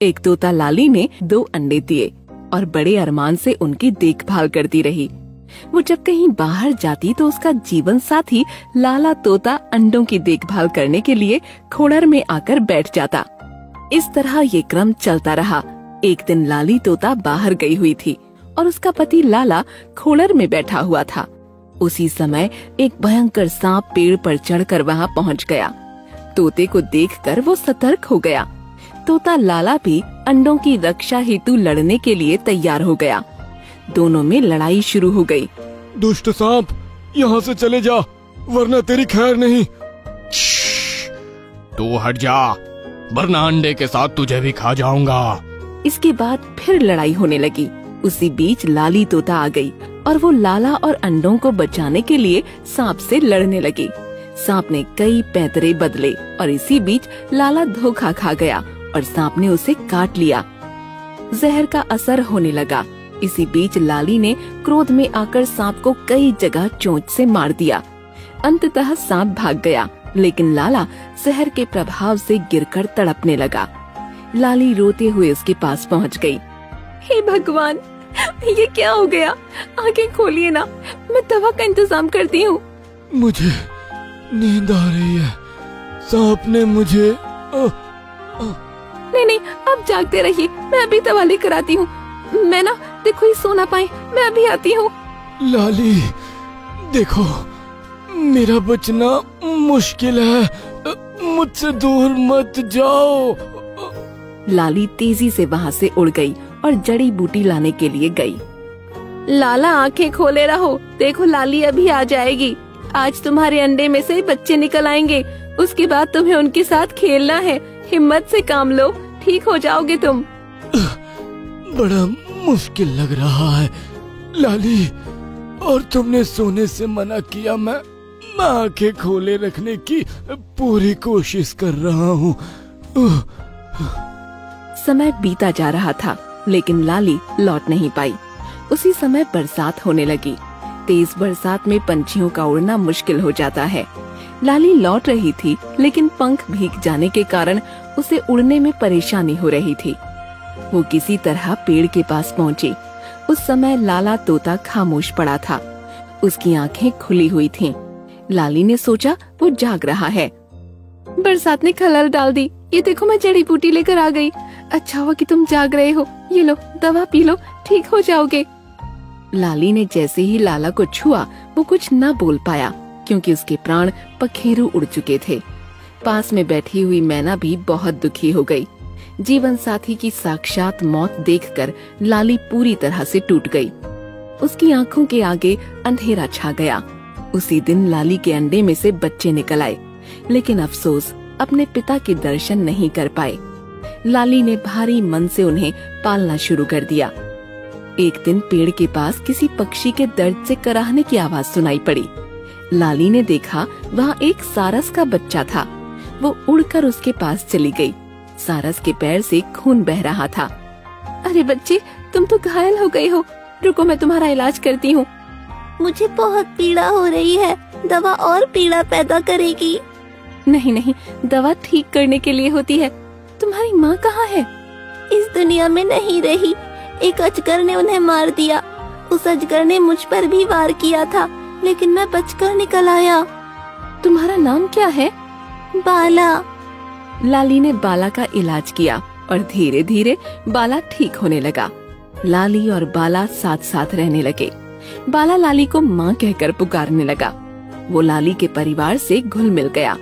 एक तोता लाली ने 2 अंडे दिए और बड़े अरमान से उनकी देखभाल करती रही। वो जब कहीं बाहर जाती तो उसका जीवन साथी लाला तोता अंडों की देखभाल करने के लिए खोड़र में आकर बैठ जाता। इस तरह ये क्रम चलता रहा। एक दिन लाली तोता बाहर गई हुई थी और उसका पति लाला खोड़र में बैठा हुआ था। उसी समय एक भयंकर सांप पेड़ पर चढ़कर वहां पहुंच गया। तोते को देखकर वो सतर्क हो गया। तोता लाला भी अंडों की रक्षा हेतु लड़ने के लिए तैयार हो गया। दोनों में लड़ाई शुरू हो गई। दुष्ट सांप, यहाँ से चले जा वरना तेरी खैर नहीं। तू हट जा वरना अंडे के साथ तुझे भी खा जाऊंगा। इसके बाद फिर लड़ाई होने लगी। उसी बीच लाली तोता आ गई और वो लाला और अंडों को बचाने के लिए सांप से लड़ने लगी। सांप ने कई पैंतरे बदले और इसी बीच लाला धोखा खा गया और सांप ने उसे काट लिया। जहर का असर होने लगा। इसी बीच लाली ने क्रोध में आकर सांप को कई जगह चोंच से मार दिया। अंततः सांप भाग गया, लेकिन लाला जहर के प्रभाव से गिरकर तड़पने लगा। लाली रोते हुए उसके पास पहुंच गई। हे भगवान, ये क्या हो गया? आंखें खोलिए ना, मैं दवा का इंतजाम करती हूँ। मुझे नींद आ रही है, सांप ने मुझे नहीं, आप जागते रहिए, मैं अभी दवा लेकर आती हूँ। मैं ना देखो ही सो ना पाए, मैं अभी आती हूँ। लाली देखो, मेरा बचना मुश्किल है, मुझसे दूर मत जाओ। लाली तेजी से वहाँ से उड़ गई और जड़ी बूटी लाने के लिए गई। लाला आंखें खोले रहो, देखो लाली अभी आ जाएगी। आज तुम्हारे अंडे में से बच्चे निकल आएंगे, उसके बाद तुम्हें उनके साथ खेलना है। हिम्मत से काम लो, ठीक हो जाओगे तुम। बड़ा मुश्किल लग रहा है लाली, और तुमने सोने से मना किया। मैं आंखें खोले रखने की पूरी कोशिश कर रहा हूँ। समय बीता जा रहा था, लेकिन लाली लौट नहीं पाई। उसी समय बरसात होने लगी। तेज बरसात में पंछियों का उड़ना मुश्किल हो जाता है। लाली लौट रही थी, लेकिन पंख भीग जाने के कारण उसे उड़ने में परेशानी हो रही थी। वो किसी तरह पेड़ के पास पहुंची। उस समय लाला तोता खामोश पड़ा था। उसकी आंखें खुली हुई थीं। लाली ने सोचा वो जाग रहा है। बरसात ने खलल डाल दी। ये देखो, मैं जड़ी बूटी लेकर आ गई। अच्छा हुआ कि तुम जाग रहे हो। ये लो, दवा पी लो, ठीक हो जाओगे। लाली ने जैसे ही लाला को छुआ, वो कुछ न बोल पाया, क्योंकि उसके प्राण पखेरु उड़ चुके थे। पास में बैठी हुई मैना भी बहुत दुखी हो गई। जीवन साथी की साक्षात मौत देखकर लाली पूरी तरह से टूट गई। उसकी आंखों के आगे अंधेरा छा गया। उसी दिन लाली के अंडे में से बच्चे निकल आए, लेकिन अफसोस अपने पिता के दर्शन नहीं कर पाए। लाली ने भारी मन से उन्हें पालना शुरू कर दिया। एक दिन पेड़ के पास किसी पक्षी के दर्द से कराहने की आवाज सुनाई पड़ी। लाली ने देखा वहाँ एक सारस का बच्चा था। वो उड़कर उसके पास चली गई। सारस के पैर से खून बह रहा था। अरे बच्चे, तुम तो घायल हो गए हो, रुको मैं तुम्हारा इलाज करती हूँ। मुझे बहुत पीड़ा हो रही है, दवा और पीड़ा पैदा करेगी। नहीं, दवा ठीक करने के लिए होती है। तुम्हारी माँ कहाँ है? इस दुनिया में नहीं रही। एक अजगर ने उन्हें मार दिया। उस अजगर ने मुझ पर भी वार किया था, लेकिन मैं बचकर निकल आया। तुम्हारा नाम क्या है? बाला। लाली ने बाला का इलाज किया और धीरे धीरे बाला ठीक होने लगा। लाली और बाला साथ साथ रहने लगे। बाला लाली को माँ कहकर पुकारने लगा। वो लाली के परिवार से घुल मिल गया।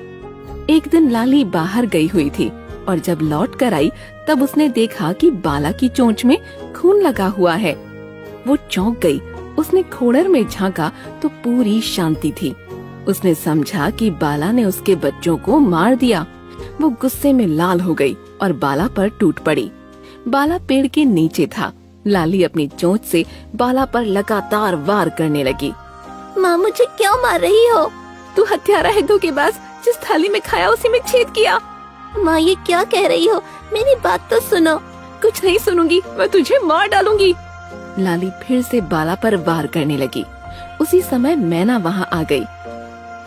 एक दिन लाली बाहर गई हुई थी और जब लौट कर आई तब उसने देखा कि बाला की चोंच में खून लगा हुआ है। वो चौंक गई। उसने खोड़र में झांका तो पूरी शांति थी। उसने समझा कि बाला ने उसके बच्चों को मार दिया। वो गुस्से में लाल हो गई और बाला पर टूट पड़ी। बाला पेड़ के नीचे था। लाली अपनी चोंच से बाला पर लगातार वार करने लगी। माँ, मुझे क्यों मार रही हो? तू हत्यारा है धोखेबाज, जिस थाली में खाया उसी में छेद किया। माँ, ये क्या कह रही हो? मेरी बात तो सुनो। कुछ नहीं सुनूंगी, मैं तुझे मार डालूंगी। लाली फिर से बाला पर वार करने लगी। उसी समय मैना वहाँ आ गई।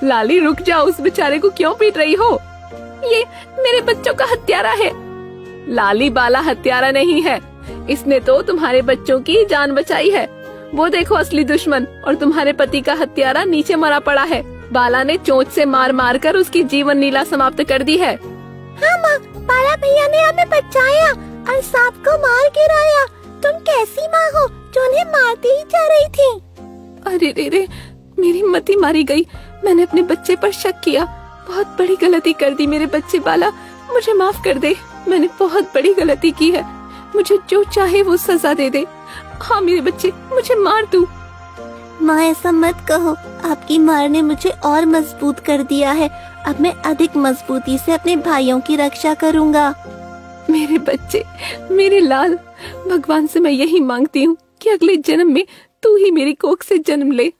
लाली रुक जाओ, उस बेचारे को क्यों पीट रही हो? ये मेरे बच्चों का हत्यारा है। लाली बाला हत्यारा नहीं है। इसने तो तुम्हारे बच्चों की जान बचाई है। वो देखो असली दुश्मन, और तुम्हारे पति का हत्यारा नीचे मरा पड़ा है। बाला ने चोंच से मार मार कर उसकी जीवन लीला समाप्त कर दी है। हाँ माँ, बाला भैया ने हमें बचाया और सांप को मार गिराया। तुम कैसी माँ हो जो उन्हें मारती ही जा रही थी? अरे रे रे, मेरी मति मारी गई। मैंने अपने बच्चे पर शक किया। बहुत बड़ी गलती कर दी मेरे बच्चे। बाला, मुझे माफ कर दे। मैंने बहुत बड़ी गलती की है। मुझे जो चाहे वो सजा दे दे। हाँ मेरे बच्चे, मुझे मार दो। माँ ऐसा मत कहो, आपकी मार ने मुझे और मजबूत कर दिया है। अब मैं अधिक मजबूती से अपने भाइयों की रक्षा करूँगा। मेरे बच्चे, मेरे लाल, भगवान से मैं यही मांगती हूँ कि अगले जन्म में तू ही मेरी कोख से जन्म ले।